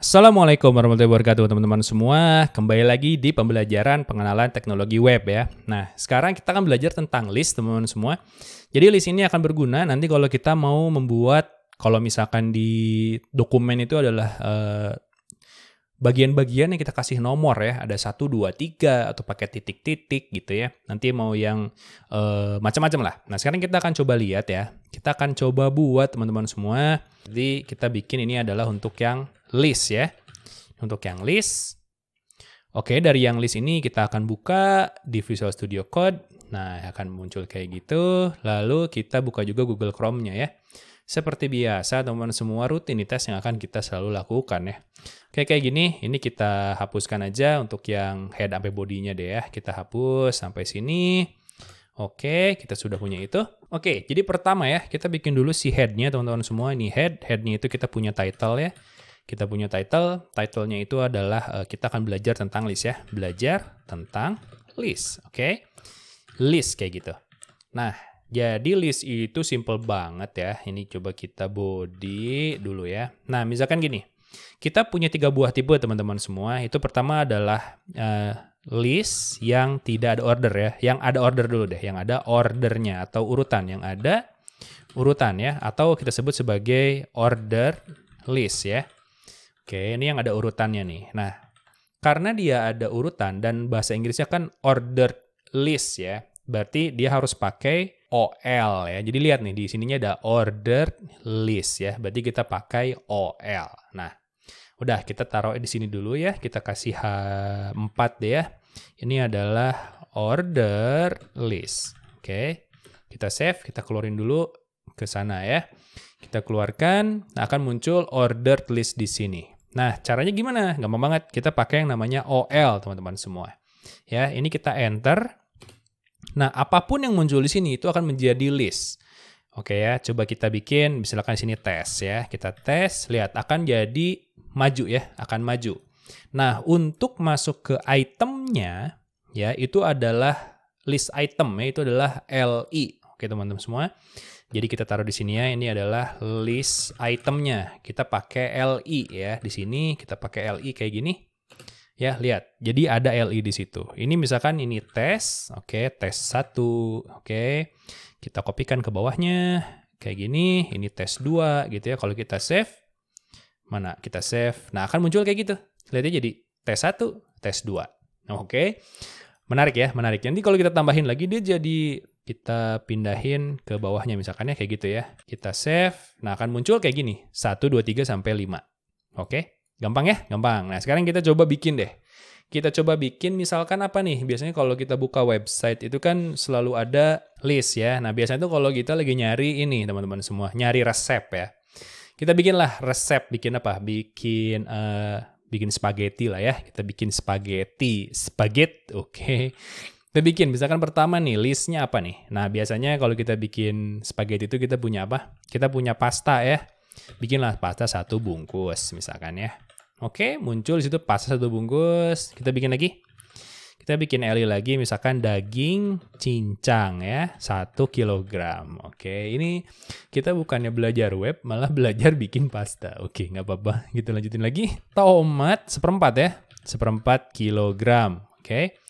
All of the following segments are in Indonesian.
Assalamualaikum warahmatullahi wabarakatuh teman-teman semua. Kembali lagi di pembelajaran pengenalan teknologi web ya. Nah, sekarang kita akan belajar tentang list teman-teman semua. Jadi list ini akan berguna nanti kalau kita mau membuat, kalau misalkan di dokumen itu adalah bagian-bagian yang kita kasih nomor ya. Ada 1, 2, 3 atau pakai titik-titik gitu ya. Nanti mau yang macam-macam lah. Nah, sekarang kita akan coba lihat ya. Kita akan coba buat teman-teman semua. Jadi kita bikin ini adalah untuk yang list ya. Untuk yang list. Oke, dari yang list ini kita akan buka di Visual Studio Code. Nah, akan muncul kayak gitu. Lalu kita buka juga Google Chrome-nya ya. Seperti biasa, teman-teman semua rutinitas yang akan kita selalu lakukan ya. Oke, kayak gini. Ini kita hapuskan aja untuk yang head sampai body-nya deh ya. Kita hapus sampai sini. Oke, kita sudah punya itu. Oke, jadi pertama ya, kita bikin dulu si head-nya teman-teman semua. Ini head. Head-nya itu kita punya title ya. Kita punya title-nya itu adalah kita akan belajar tentang list ya. Belajar tentang list, oke? List kayak gitu. Nah, jadi list itu simple banget ya. Ini coba kita body dulu ya. Nah, misalkan gini. Kita punya 3 buah tipe teman-teman semua. Itu pertama adalah list yang tidak ada order ya. Yang ada order dulu deh. Yang ada ordernya atau urutan. Yang ada urutan ya. Atau kita sebut sebagai order list ya. Oke, ini yang ada urutannya nih. Nah, karena dia ada urutan dan bahasa Inggrisnya kan order list ya, berarti dia harus pakai OL ya. Jadi lihat nih, di sininya ada order list ya, berarti kita pakai OL. Nah, udah kita taruh di sini dulu ya, kita kasih H4 deh ya. Ini adalah order list. Oke, kita save, kita keluarin dulu ke sana ya. Kita keluarkan, nah akan muncul order list di sini. Nah, caranya gimana? Gampang banget. Kita pakai yang namanya OL, teman-teman semua. Ya, ini kita enter. Nah, apapun yang muncul di sini itu akan menjadi list. Oke ya, coba kita bikin, misalkan di sini tes ya. Kita tes, lihat akan jadi maju ya, akan maju. Nah, untuk masuk ke itemnya, ya itu adalah list item ya, itu adalah LI. Oke, teman-teman semua. Jadi kita taruh di sini ya, ini adalah list itemnya. Kita pakai LI ya, di sini kita pakai LI kayak gini. Ya, lihat. Jadi ada LI di situ. Ini misalkan ini tes, oke, tes 1, oke. Kita kopikan ke bawahnya, kayak gini. Ini tes 2 gitu ya. Kalau kita save, mana kita save. Nah, akan muncul kayak gitu. Lihatnya jadi tes 1, tes 2. Oke. Menarik ya, menarik. Nanti kalau kita tambahin lagi, dia jadi... Kita pindahin ke bawahnya misalkan ya, kayak gitu ya. Kita save. Nah, akan muncul kayak gini. 1, 2, 3, sampai 5. Oke? Gampang ya? Gampang. Nah, sekarang kita coba bikin deh. Kita coba bikin misalkan apa nih? Biasanya kalau kita buka website itu kan selalu ada list ya. Nah, biasanya tuh kalau kita lagi nyari ini, teman-teman semua. Nyari resep ya. Kita bikinlah resep. Bikin apa? Bikin spaghetti lah ya. Kita bikin spaghetti. Oke. Kita bikin, misalkan pertama nih, listnya apa nih? Nah, biasanya kalau kita bikin spaghetti itu kita punya apa? Kita punya pasta ya. Bikinlah pasta 1 bungkus, misalkan ya. Oke, muncul di situ pasta 1 bungkus. Kita bikin lagi. Kita bikin LI lagi, misalkan daging cincang ya, 1 kilogram. Oke, ini kita bukannya belajar web, malah belajar bikin pasta. Oke, nggak apa-apa. Kita lanjutin lagi. Tomat 1/4 ya, 1/4 kilogram. Oke.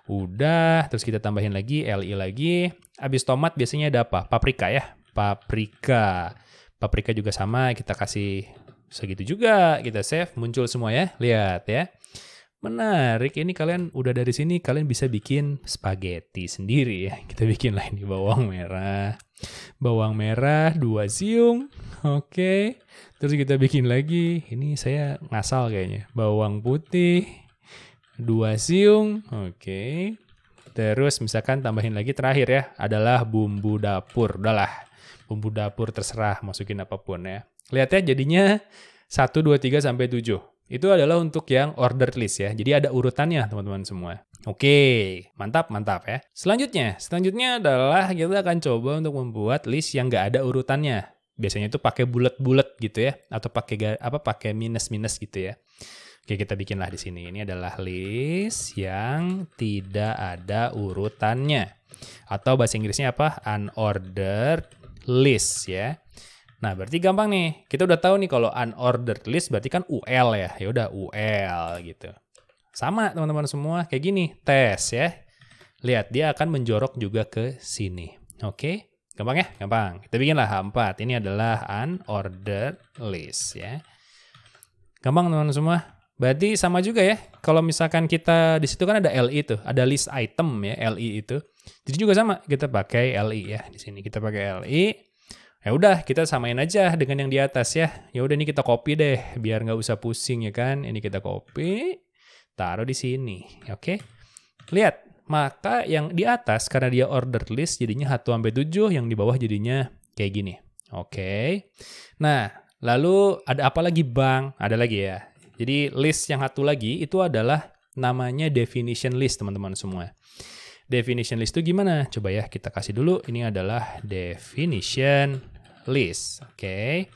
Udah, terus kita tambahin lagi, LI lagi. Habis tomat biasanya ada apa? Paprika ya. Paprika juga sama, kita kasih segitu juga. Kita save, muncul semua ya. Lihat ya. Menarik, ini kalian udah dari sini, kalian bisa bikin spaghetti sendiri ya. Kita bikin lah ini bawang merah. Bawang merah 2 siung. Oke. Terus kita bikin lagi, ini saya ngasal kayaknya. Bawang putih 2 siung, oke. Terus misalkan tambahin lagi terakhir ya, adalah bumbu dapur. Udahlah, bumbu dapur terserah, masukin apapun ya. Lihat ya jadinya 1, 2, 3, sampai 7. Itu adalah untuk yang order list ya. Jadi ada urutannya teman-teman semua. Oke, mantap ya. Selanjutnya adalah kita akan coba untuk membuat list yang nggak ada urutannya. Biasanya itu pakai bulat-bulat gitu ya, atau pakai minus-minus gitu ya. Oke, kita bikinlah di sini. Ini adalah list yang tidak ada urutannya. Atau bahasa Inggrisnya apa? Unordered list ya. Nah, berarti gampang nih. Kita udah tahu nih kalau unordered list berarti kan UL ya. Ya udah UL gitu. Sama teman-teman semua kayak gini, tes ya. Lihat dia akan menjorok juga ke sini. Oke? Gampang ya? Gampang. Kita bikinlah H4. Ini adalah unordered list ya. Gampang teman-teman semua. Berarti sama juga ya. Kalau misalkan kita di situ kan ada LI tuh, ada list item ya, LI itu. Jadi juga sama, kita pakai LI ya. Di sini kita pakai LI. Ya udah, kita samain aja dengan yang di atas ya. Ya udah ini kita copy deh, biar nggak usah pusing ya kan. Ini kita copy, taruh di sini. Oke. Lihat, maka yang di atas karena dia ordered list jadinya 1 sampai 7, yang di bawah jadinya kayak gini. Oke. Nah, lalu ada apa lagi, Bang? Ada lagi ya. Jadi list yang satu lagi itu adalah namanya definition list, teman-teman semua. Definition list itu gimana? Coba ya kita kasih dulu. Ini adalah definition list. Oke.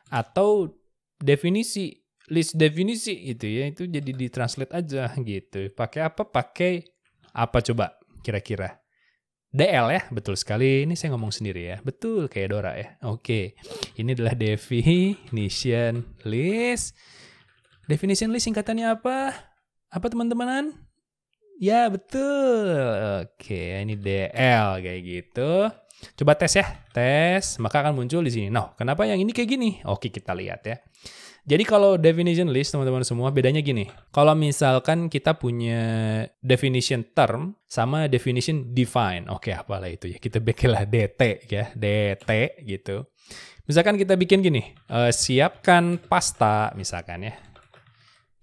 Atau definisi, list definisi gitu ya. Itu jadi ditranslate aja gitu. Pakai apa? Pakai apa coba kira-kira? DL ya, betul sekali. Ini saya ngomong sendiri ya. Betul kayak Dora ya. Oke. Ini adalah definition list. Definition list singkatannya apa? Apa teman-temanan? Ya, betul. Oke, ini DL kayak gitu. Coba tes ya. Tes, maka akan muncul di sini. Nah, kenapa yang ini kayak gini? Oke, kita lihat ya. Jadi kalau definition list, teman-teman semua, bedanya gini. Kalau misalkan kita punya definition term sama definition define. Oke, apalah itu ya. Kita bikinlah DT ya. DT gitu. Misalkan kita bikin gini. Siapkan pasta, misalkan ya.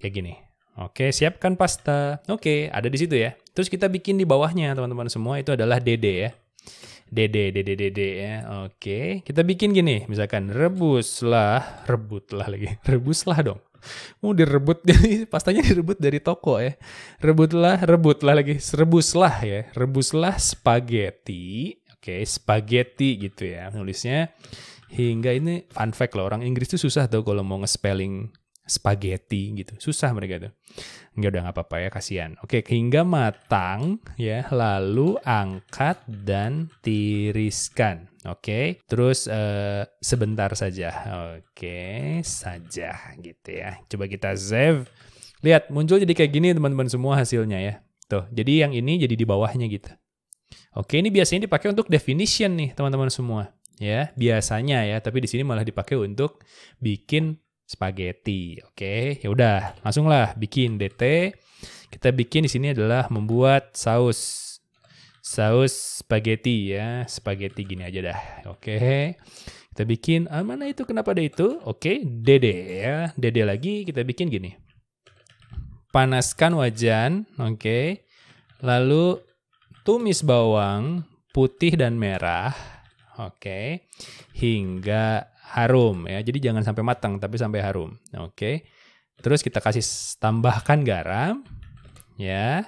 Kayak gini. Oke, siapkan pasta. Oke, ada di situ ya. Terus kita bikin di bawahnya, teman-teman semua, itu adalah DD ya. DD ya. Oke, kita bikin gini. Misalkan rebutlah lagi. Rebuslah dong. Mau direbut, pastanya direbut dari toko ya. Rebutlah lagi. Rebuslah ya. Rebuslah spaghetti. Oke, spaghetti gitu ya. Nulisnya hingga ini fun fact loh. Orang Inggris tuh susah tuh kalau mau nge-spelling spaghetti gitu. Susah mereka tuh. Enggak, udah nggak apa-apa ya, kasihan. Oke, hingga matang ya, lalu angkat dan tiriskan. Oke, terus sebentar saja. Oke, saja gitu ya. Coba kita save. Lihat, muncul jadi kayak gini teman-teman semua hasilnya ya. Tuh, jadi yang ini jadi di bawahnya gitu. Oke, ini biasanya dipakai untuk definition nih teman-teman semua. Ya, biasanya ya, tapi di sini malah dipakai untuk bikin spaghetti. Oke, ya udah, langsunglah bikin DT. Kita bikin di sini adalah membuat saus spaghetti ya. Spaghetti gini aja dah. Oke. Kita bikin mana itu, kenapa ada itu? Oke, DD ya. DD lagi kita bikin gini. Panaskan wajan, oke. Lalu tumis bawang putih dan merah. Oke. Hingga harum ya. Jadi jangan sampai matang tapi sampai harum. Oke. Terus kita kasih tambahkan garam ya.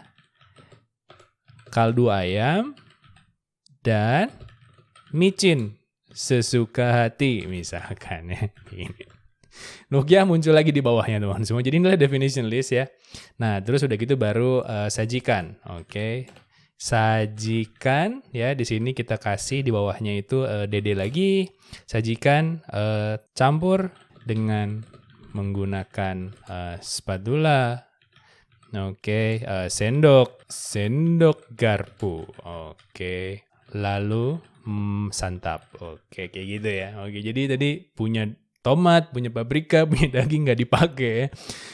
Kaldu ayam dan micin sesuka hati misalkan ya. Nokia muncul lagi di bawahnya teman-teman semua. Jadi inilah definition list ya. Nah, terus udah gitu baru sajikan. Oke. Sajikan ya, di sini kita kasih di bawahnya itu DD lagi. Sajikan, campur dengan menggunakan spatula. Oke, sendok garpu. Oke, lalu santap. Oke, kayak gitu ya. Oke, jadi tadi punya tomat, punya paprika, punya daging nggak dipakai.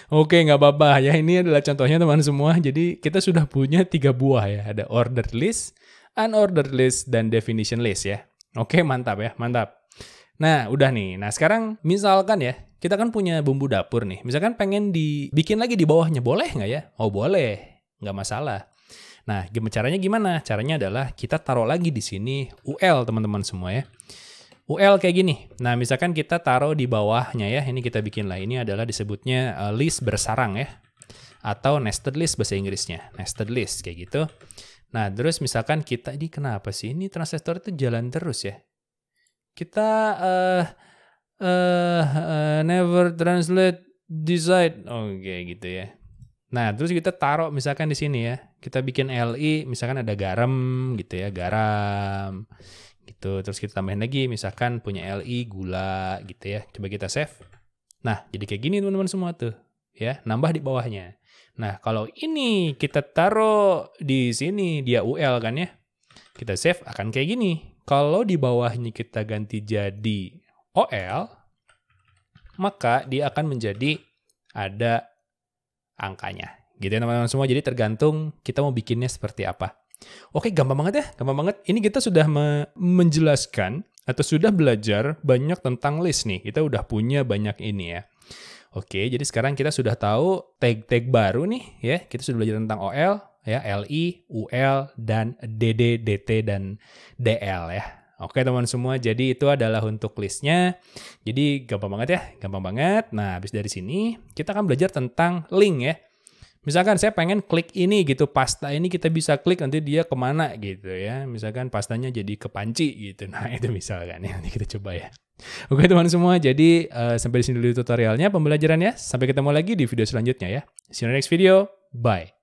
Oke, nggak apa-apa ya. Ini adalah contohnya teman semua. Jadi kita sudah punya 3 buah ya. Ada ordered list, unordered list, dan definition list ya. Oke, mantap ya, mantap. Nah, udah nih. Nah, sekarang misalkan ya, kita kan punya bumbu dapur nih. Misalkan pengen dibikin lagi di bawahnya, boleh nggak ya? Oh, boleh. Nggak masalah. Nah, caranya gimana? Caranya adalah kita taruh lagi di sini UL, teman-teman semua ya. UL kayak gini. Nah, misalkan kita taruh di bawahnya ya. Ini kita bikin lah. Ini adalah disebutnya list bersarang ya. Atau nested list bahasa Inggrisnya. Nested list kayak gitu. Nah, terus misalkan kita, ini kenapa sih? Ini translator itu jalan terus ya. Kita never translate decide. Oke, gitu ya. Nah, terus kita taruh misalkan di sini ya. Kita bikin LI, misalkan ada garam gitu ya, garam. gitu. Terus kita tambahin lagi, misalkan punya LI, gula gitu ya. Coba kita save. Nah, jadi kayak gini teman-teman semua tuh. Ya, nambah di bawahnya. Nah, kalau ini kita taruh di sini, dia UL kan ya. Kita save akan kayak gini. Kalau di bawahnya kita ganti jadi OL, maka dia akan menjadi ada angkanya. Gitu ya teman-teman semua. Jadi tergantung kita mau bikinnya seperti apa. Oke, gampang banget ya. Gampang banget. Ini kita sudah menjelaskan atau sudah belajar banyak tentang list nih. Kita udah punya banyak ini ya. Oke, jadi sekarang kita sudah tahu tag-tag baru nih ya. Kita sudah belajar tentang OL, ya, LI, UL, dan DD, DT, dan DL ya. Oke teman-teman semua, jadi itu adalah untuk listnya. Jadi gampang banget ya, gampang banget. Nah, habis dari sini kita akan belajar tentang link ya. Misalkan saya pengen klik ini gitu, pasta ini kita bisa klik nanti dia kemana gitu ya. Misalkan pastanya jadi ke panci gitu. Nah itu misalkan ya, nanti kita coba ya. Oke teman-teman semua, jadi sampai di sini dulu tutorialnya, pembelajarannya. Sampai ketemu lagi di video selanjutnya ya. See you in the next video, bye.